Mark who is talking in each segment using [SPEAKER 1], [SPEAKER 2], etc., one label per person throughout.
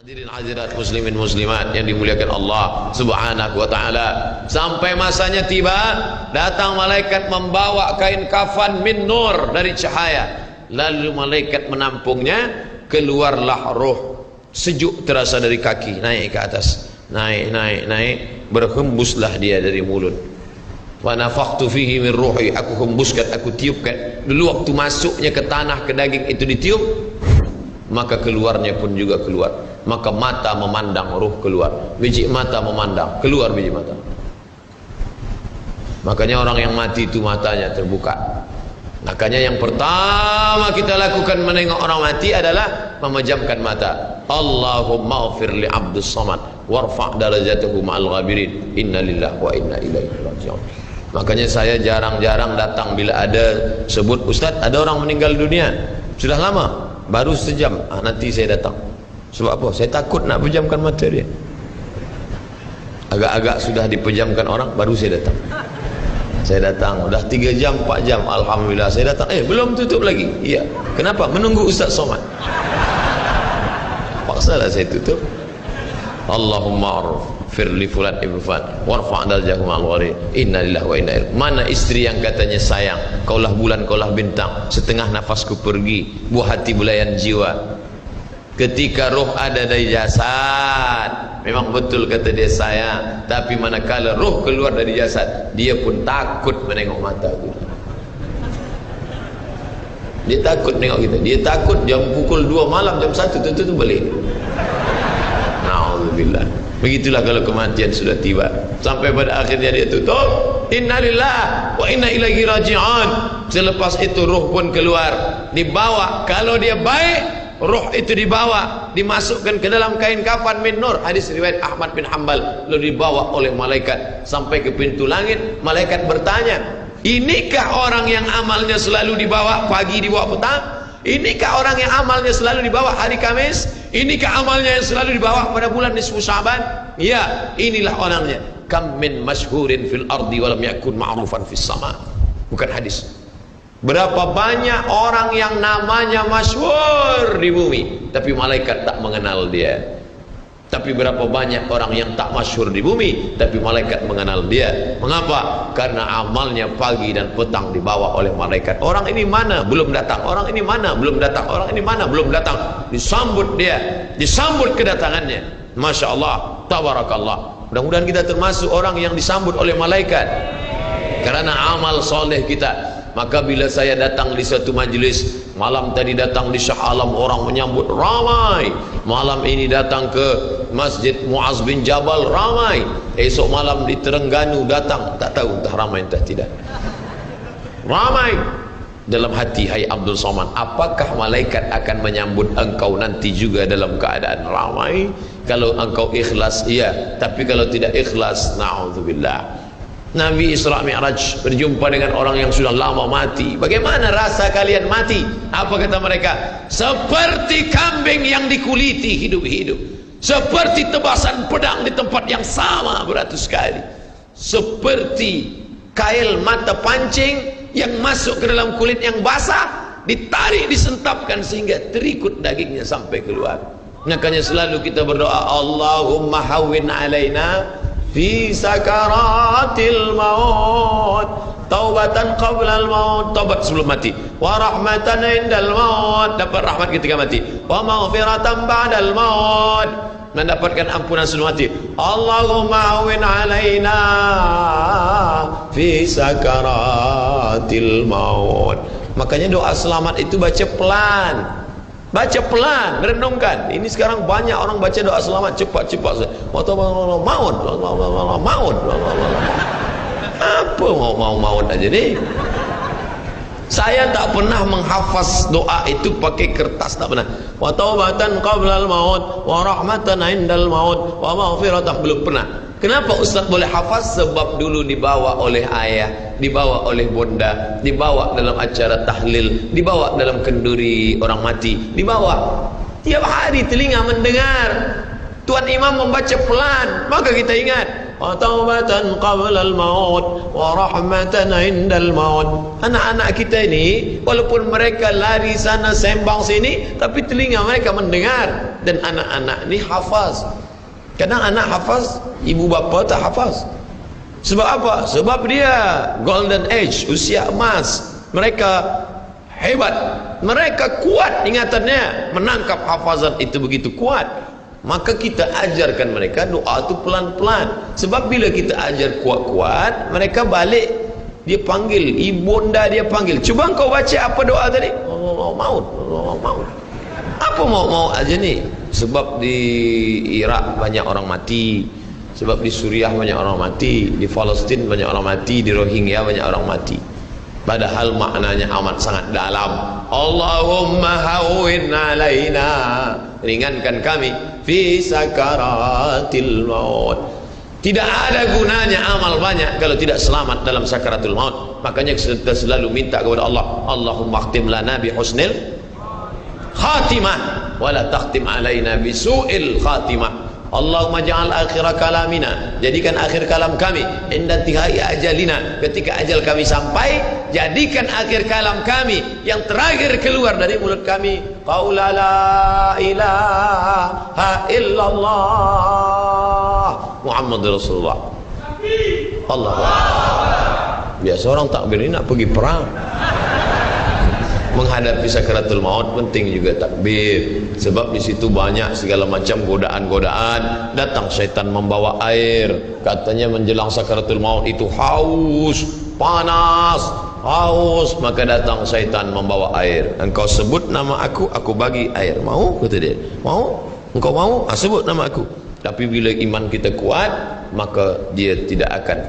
[SPEAKER 1] Hadirin hadirat muslimin muslimat yang dimuliakan Allah subhanahu wa ta'ala, sampai masanya tiba, datang malaikat membawa kain kafan min nur, dari cahaya. Lalu malaikat menampungnya, keluarlah roh. Sejuk terasa dari kaki, naik ke atas, naik, berhembuslah dia dari mulut. Wa nafakhtu fihi min ruhi, aku hembuskan, aku tiupkan. Dulu waktu masuknya ke tanah, ke daging itu ditiup, maka keluarnya pun juga keluar. Maka mata memandang, ruh keluar. Biji mata memandang, keluar biji mata. Makanya orang yang mati itu matanya terbuka. Makanya yang pertama kita lakukan menengok orang mati adalah memejamkan mata. Allahumma ghfir li abdus samad warfa' darajatuhu ma'al ghabirin, inna lillahi wa inna ilaihi raji'un. Makanya saya jarang-jarang datang bila ada sebut ustaz ada orang meninggal dunia. Sudah lama, baru sejam, nanti saya datang. Sebab apa? Saya takut nak pejamkan mata dia. Agak-agak sudah dipejamkan orang, baru saya datang. Saya datang, udah 3 jam, 4 jam, alhamdulillah saya datang. Belum tutup lagi. Iya. Kenapa? Menunggu Ustaz Somad. Paksalah saya tutup. Allahumma ighfir li fulan ibn fulan warfa' darajatahu ma'al ghabirin, inna lillahi wa inna ilaihi. Mana istri yang katanya sayang, kaulah bulan, kaulah bintang, setengah nafasku pergi, buah hati belayan jiwa. Ketika roh ada dari jasad, memang betul kata dia sayang, tapi manakala roh keluar dari jasad, dia pun takut menengok mata kita. Dia takut menengok kita. Dia takut jam pukul 2 malam, jam 1 tutup balik. Na'udzubillah. Begitulah kalau kematian sudah tiba. Sampai pada akhirnya dia tutup, innalillahi wa inna ilaihi raji'un. Selepas itu roh pun keluar, dibawa. Kalau dia baik, roh itu dibawa, dimasukkan ke dalam kain kafan min nur. Hadis riwayat Ahmad bin Hanbal. Lalu dibawa oleh malaikat sampai ke pintu langit. Malaikat bertanya, inikah orang yang amalnya selalu dibawa pagi, dibawa petang? Inikah orang yang amalnya selalu dibawa hari Kamis? Inikah amalnya yang selalu dibawa pada bulan nisfu Sya'ban? Ya, inilah orangnya. Kam min masyhurin fil ardi walam yakun ma'rufan fis sama. Bukan hadis. Berapa banyak orang yang namanya masyhur di bumi, tapi malaikat tak mengenal dia. Tapi berapa banyak orang yang tak masyhur di bumi, tapi malaikat mengenal dia. Mengapa? Karena amalnya pagi dan petang dibawa oleh malaikat. Orang ini mana? Belum datang. Orang ini mana? Belum datang. Orang ini mana? Belum datang. Disambut dia, disambut kedatangannya. Masya Allah, tabarakallah. Mudah-mudahan kita termasuk orang yang disambut oleh malaikat karena amal soleh kita. Maka bila saya datang di satu majlis, malam tadi datang di Shah Alam, orang menyambut ramai. Malam ini datang ke Masjid Muaz bin Jabal, ramai. Esok malam di Terengganu datang, tak tahu entah ramai entah tidak. Ramai. Dalam hati, hai Abdul Somad, apakah malaikat akan menyambut engkau nanti juga dalam keadaan ramai? Kalau engkau ikhlas, iya. Tapi kalau tidak ikhlas, na'udzubillah. Nabi Isra Mi'raj berjumpa dengan orang yang sudah lama mati. Bagaimana rasa kalian mati? Apa kata mereka? Seperti kambing yang dikuliti hidup-hidup, seperti tebasan pedang di tempat yang sama beratus kali, seperti kail mata pancing yang masuk ke dalam kulit yang basah, ditarik, disentapkan sehingga terikut dagingnya sampai keluar. Makanya selalu kita berdoa, Allahumma hawwin alaina fi sakaratil maut, taubatan qablal maut, taubat sebelum mati, wa rahmatan indal maut, dapat rahmat ketika mati, wa maghfiratan ba'dal maut, mendapatkan ampunan sebelum mati. Allahumma awin alaina fi sakaratil maut. Makanya doa selamat itu baca pelan. Baca pelan, renungkan. Ini sekarang banyak orang baca doa selamat cepat-cepat. Maut. Apa maut aja nih? Saya tak pernah menghafaz doa itu pakai kertas, tak pernah. Wa taubatan qablal maut, wa rahmatan indal maut, wa maghfiratan, belum pernah. Kenapa Ustaz boleh hafaz? Sebab dulu dibawa oleh ayah, dibawa oleh bunda, dibawa dalam acara tahlil, dibawa dalam kenduri orang mati, dibawa. Tiap hari telinga mendengar Tuan Imam membaca pelan, maka kita ingat. Wa taubatan qablal maut, wa rahmatan indal maut. Anak-anak kita ini, walaupun mereka lari sana sembang sini, tapi telinga mereka mendengar. dan anak-anak ni hafaz. Kadang anak hafaz, ibu bapa tak hafaz. Sebab apa? Sebab dia golden age, usia emas. Mereka hebat, mereka kuat ingatannya, menangkap hafazan itu begitu kuat. Maka kita ajarkan mereka doa itu pelan-pelan. Sebab bila kita ajar kuat-kuat, mereka balik, dia panggil, ibunda dia panggil, cuba kau baca apa doa tadi? Allah maut, Allah maut. Apa mau aja ni? Sebab di Iraq banyak orang mati, sebab di Suriah banyak orang mati, di Palestin banyak orang mati, di Rohingya banyak orang mati. Padahal maknanya amat sangat dalam. Allahumma hawwin alaina, ringankan kami fi sakaratil maut. Tidak ada gunanya amal banyak kalau tidak selamat dalam sakaratul maut. Makanya kita selalu minta kepada Allah, Allahumma khtim lana bi husnil khatimah wa la takhtim alaina bi su'il khatimah. Allahumma ja'al akhir kalamina, jadikan akhir kalam kami inda tihai ajalina, ketika ajal kami sampai, jadikan akhir kalam kami yang terakhir keluar dari mulut kami qaula la ilaha illallah Muhammadur Rasulullah. Allah. Biasa orang takbir ini nak pergi perang, menghadapi sakaratul maut penting juga takbir. Sebab di situ banyak segala macam godaan-godaan. Datang syaitan membawa air, katanya menjelang sakaratul maut itu haus, panas, haus, maka datang syaitan membawa air. Engkau sebut nama aku bagi air. Mau? Kata dia. Mau? Engkau mau? Sebut nama aku. Tapi bila iman kita kuat, maka dia tidak akan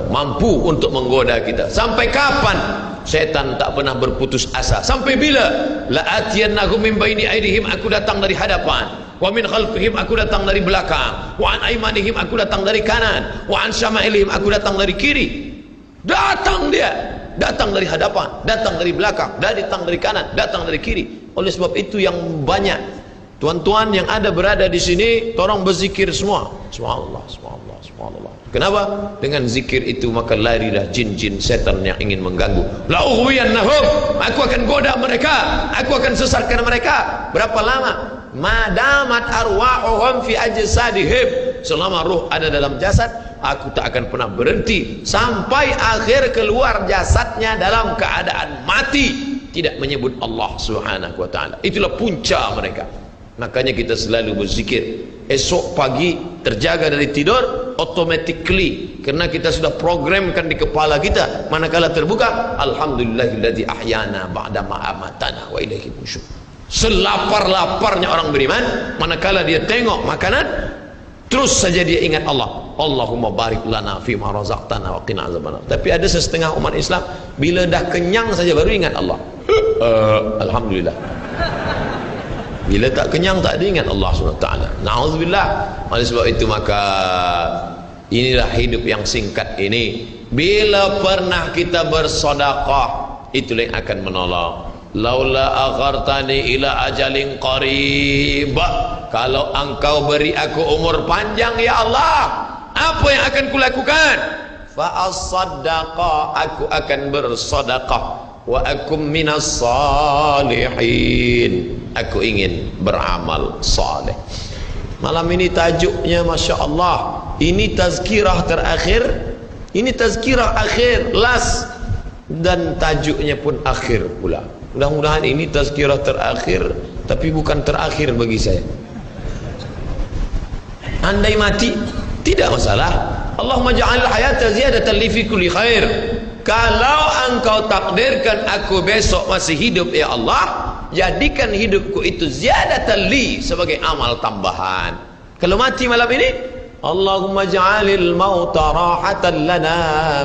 [SPEAKER 1] mampu untuk menggoda kita. Sampai kapan syaitan tak pernah berputus asa? Sampai bila? La atiyannahum min baini aydihim, aku datang dari hadapan, wa min khalfihim, aku datang dari belakang, wa an aymanihim, aku datang dari kanan, wa an syama'ilihim, aku datang dari kiri. Datang dia, datang dari hadapan, datang dari belakang, datang dari kanan, datang dari kiri. Oleh sebab itu yang banyak tuan-tuan yang ada berada di sini, tolong berzikir semua. Subhanallah, subhanallah, subhanallah. Kenapa? Dengan zikir itu maka larilah jin-jin setan yang ingin mengganggu. La ughwiyannahum, aku akan goda mereka, aku akan sesatkan mereka. Berapa lama? Madamat arwahuhum fi ajsadihim, selama ruh ada dalam jasad, aku tak akan pernah berhenti sampai akhir keluar jasadnya dalam keadaan mati, tidak menyebut Allah Subhanahu wa taala. Itulah punca mereka. Makanya kita selalu berzikir. Esok pagi terjaga dari tidur automatically, karena kita sudah programkan di kepala kita, manakala terbuka, alhamdulillahilladzi ahyana ba'da ma amatana wa ilaihi nusyur. Selapar-laparnya orang beriman, manakala dia tengok makanan, terus saja dia ingat Allah. Allahumma barik lana fima razaqtana wa qina azabannar. Tapi ada setengah umat Islam, bila dah kenyang saja baru ingat Allah. Alhamdulillah. Bila tak kenyang tak ada ingat Allah SWT. Na'udzubillah. Oleh sebab itu maka inilah hidup yang singkat ini. Bila pernah kita bersedekah, itulah yang akan menolong. Laula akhartani ila ajalin qarib, kalau engkau beri aku umur panjang ya Allah, apa yang akan kulakukan? Fa as-saddaqa, aku akan bersedekah. Wa akum minas salihin, aku ingin beramal saleh. Malam ini tajuknya Masya Allah, ini tazkirah terakhir, ini tazkirah akhir, last, dan tajuknya pun akhir pula. Mudah-mudahan ini tazkirah terakhir, tapi bukan terakhir bagi saya. Andai mati tidak masalah. Allahumma ja'al hayata ziyadatan li fi kulli khair. Kalau engkau takdirkan aku besok masih hidup ya Allah, jadikan hidupku itu ziyadatan li, sebagai amal tambahan. Kalau mati malam ini, Allahumma ja'alil mauta rahatan lana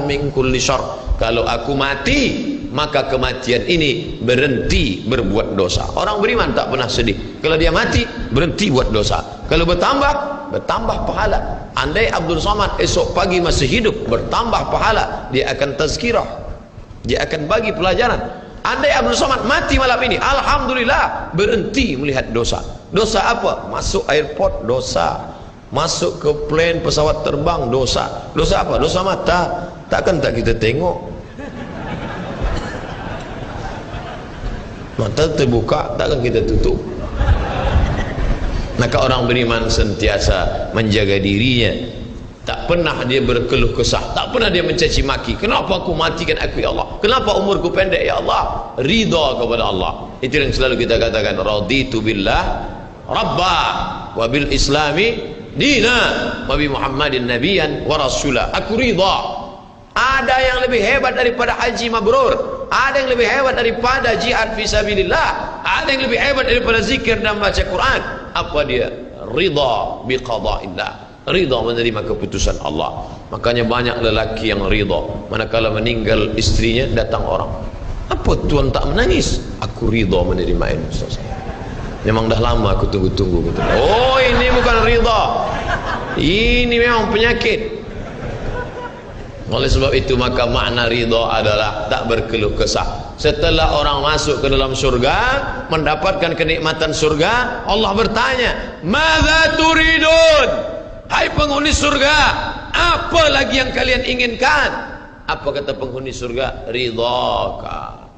[SPEAKER 1] min kulli syarr. Kalau aku mati, maka kematian ini berhenti berbuat dosa. Orang beriman tak pernah sedih. Kalau dia mati, berhenti buat dosa. Kalau bertambah pahala. Andai Abdul Somad esok pagi masih hidup, bertambah pahala, dia akan tazkirah, dia akan bagi pelajaran. Andai Abdul Somad mati malam ini, alhamdulillah, berhenti melihat dosa. Dosa apa? Masuk airport, dosa. Masuk ke plane pesawat terbang, dosa. Dosa apa? Dosa mata. Takkan tak kita tengok? Mata terbuka, takkan kita tutup? Maka orang beriman sentiasa menjaga dirinya, tak pernah dia berkeluh kesah, tak pernah dia mencaci maki. Kenapa aku matikan aku ya Allah, kenapa umurku pendek ya Allah? Ridha kepada Allah. Itu yang selalu kita katakan, raditu billah rabba wa bil islami dina wa bi muhammadin nabiyan wa rasula. Aku ridha. Ada yang lebih hebat daripada haji mabrur, ada yang lebih hebat daripada jihad fisabilillah, ada yang lebih hebat daripada zikir dan baca Quran. Apa dia? Ridha bi qada'illah, ridha menerima keputusan Allah. Makanya banyak lelaki yang ridha manakala meninggal istrinya, datang orang, apa tuan tak menangis? Aku ridha menerima ini. Memang dah lama aku tunggu-tunggu. Oh, ini bukan ridha, ini memang penyakit. Oleh sebab itu maka makna ridha adalah tak berkeluh kesah. Setelah orang masuk ke dalam surga, mendapatkan kenikmatan surga, Allah bertanya, "Madza turidun?" Hai penghuni surga, apa lagi yang kalian inginkan? Apa kata penghuni surga? Ridhaka.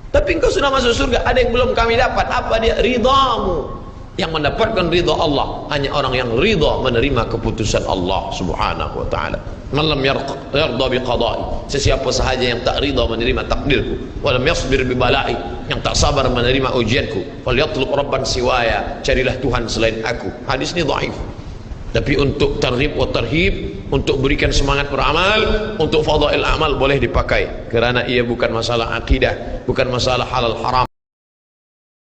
[SPEAKER 1] Tapi engkau sudah masuk surga, ada yang belum kami dapat. Apa dia? Ridhamu. Yang mendapatkan ridha Allah hanya orang yang ridha menerima keputusan Allah subhanahu wa ta'ala. Malam yarda biqada'i, sesiapa sahaja yang tak ridha menerima takdirku, walam yasbir bibala'i, yang tak sabar menerima ujianku, falyatlub rabban siwaya, carilah Tuhan selain aku. Hadis ini dhaif. Tapi untuk tarhib wa tarhib, untuk berikan semangat beramal, untuk fadail amal boleh dipakai, kerana ia bukan masalah akidah, bukan masalah halal haram.